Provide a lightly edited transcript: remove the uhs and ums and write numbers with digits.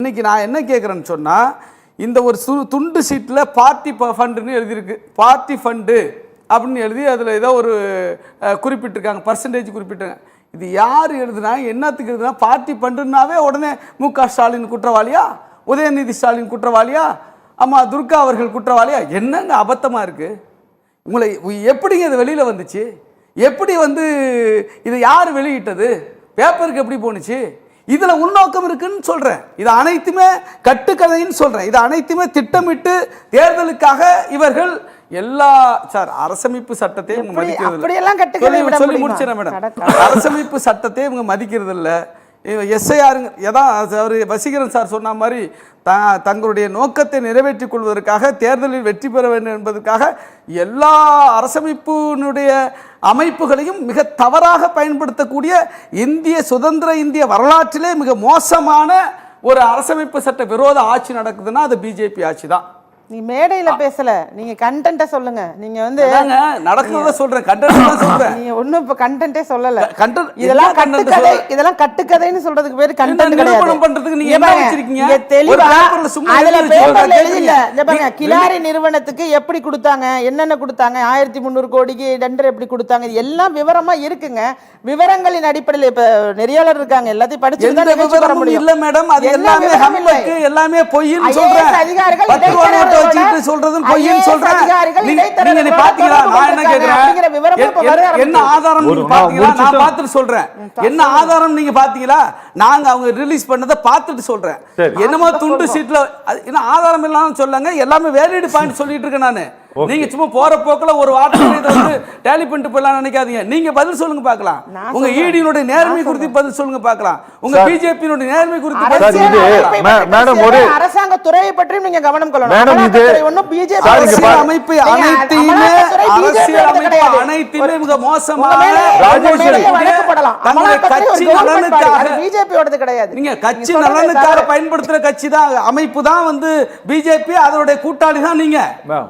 இன்னைக்கு நான் என்ன கேட்குறேன்னு சொன்னால், இந்த ஒரு துண்டு சீட்டில் பார்ட்டி ஃபண்டுன்னு எழுதியிருக்கு. பார்ட்டி ஃபண்டு அப்படின்னு எழுதி அதில் ஏதோ ஒரு குறிப்பிட்டிருக்காங்க, பர்சன்டேஜ் குறிப்பிட்டிருக்காங்க. இது யார் எழுதுனா, என்னத்துக்கு எழுதுனா? பார்ட்டி ஃபண்டுன்னாவே உடனே மு.க. ஸ்டாலின் குற்றவாளியா, உதயநிதி ஸ்டாலின் குற்றவாளியா, அம்மா துர்கா அவர்கள் குற்றவாளியா? என்னங்க அபத்தமாக இருக்குது? உங்களை எப்படிங்க இது வெளியில் வந்துச்சு? எப்படி இதை யார் வெளியிட்டது? பேப்பருக்கு எப்படி போணுச்சு? இதில் உள்நோக்கம் இருக்குன்னு சொல்கிறேன். இது அனைத்துமே கட்டுக்கதைன்னு சொல்கிறேன். இது அனைத்துமே திட்டமிட்டு தேர்தலுக்காக இவர்கள் எல்லா அரசமைப்பு சட்டத்தை இவங்க மதிக்கிறது சொல்லி முடிச்சிடறேன் மேடம். அரசமைப்பு சட்டத்தை இவங்க மதிக்கிறது இல்லை. எஸ்ஐஆருங்க எதான் அவர் வசீகரன் சார் சொன்ன மாதிரி தங்களுடைய நோக்கத்தை நிறைவேற்றிக் கொள்வதற்காக, தேர்தலில் வெற்றி பெற வேண்டும் என்பதற்காக எல்லா அரசமைப்பினுடைய அமைப்புகளையும் மிக தவறாக பயன்படுத்தக்கூடிய சுதந்திர இந்திய வரலாற்றிலே மிக மோசமான ஒரு அரசமைப்பு சட்ட விரோத ஆட்சி நடக்குதுன்னா அது பிஜேபி ஆட்சி தான். நீ மேடையில பேசல, நீங்க கண்டென்ட்ட சொல்லுங்க. நீங்க நடக்கிறத சொல்றேன், கண்டென்ட் சொல்றேன். நீங்க ஒண்ணும் இப்ப கண்டென்ட்டே சொல்லல. இதெல்லாம் கட்டுக்கதை, இதெல்லாம் கட்டுக்கதைன்னு சொல்றதுக்கு பேரு கண்டென்ட் கிடையாது. பண்றதுக்கு நீங்க என்ன வச்சிருக்கீங்க? இங்க தெளிவா அதுல பேப்பர்ல எழுதில. இந்த பாருங்க, கிலாரி நிறுவனத்துக்கு எப்படி கொடுத்தாங்க, என்னென்ன கொடுத்தாங்க, 1300 கோடிக்கு டெண்டர் எப்படி கொடுத்தாங்க, இது எல்லாம் விவரமா இருக்குங்க. விவரங்களின் அடிப்படையில் இப்ப நெறியாளர் இருக்காங்க, எல்லாத்தையும் படிச்சு தான் நிகழ்ச்சி வர முடியும். இல்ல மேடம், அது எல்லாமே ஹம்பக்கு, எல்லாமே பொய்ன்னு சொல்றேன். அதிகாரிகள் சொல்றதும் பொய்ன்னு சொல்றேன். நீங்க பாத்தீங்களா? நான் என்ன கேக்குறேன், என்ன ஆதாரம் நீங்க பாத்தீங்களா? நான் பார்த்துட்டு சொல்றேன். என்ன ஆதாரம் நீங்க பாத்தீங்களா? நாங்க அவங்க ரிலீஸ் பண்ணதை பார்த்துட்டு சொல்றேன். என்னமோ துண்டு சீட்ல என்ன ஆதாரம் இல்லாம சொல்லுங்க. எல்லாமே வேலிட் பாயிண்ட் சொல்லிட்டு இருக்கேன் நானு. நீங்க சும்மா போற போக்குல ஒரு வார்த்தை டேலி பண்ணிட்டு போயிடலாம் நினைக்காதீங்க. நீங்க பதில் சொல்லுங்க பார்க்கலாம். உங்க ஈடியினுடைய நேர்மை குறித்து பதில் சொல்லுங்க பார்க்கலாம். உங்க பிஜேபியினுடைய நேர்மை குறித்து மேடம் ஒரு அரசாங்க துறையை பற்றி நீங்க கவனம் கொள்ளணும். மேடம் இது ஒண்ணும் பிஜேபி அமைப்பு அனைத்தையுமே மிக மோசமான கட்சி நலனுக்காக பிஜேபியோடது கிடையாது. நீங்க கட்சி நலனுக்காக பயன்படுத்துற கட்சி தான், அமைப்பு தான் பிஜேபி. அதனுடைய கூட்டாளி தான் நீங்க.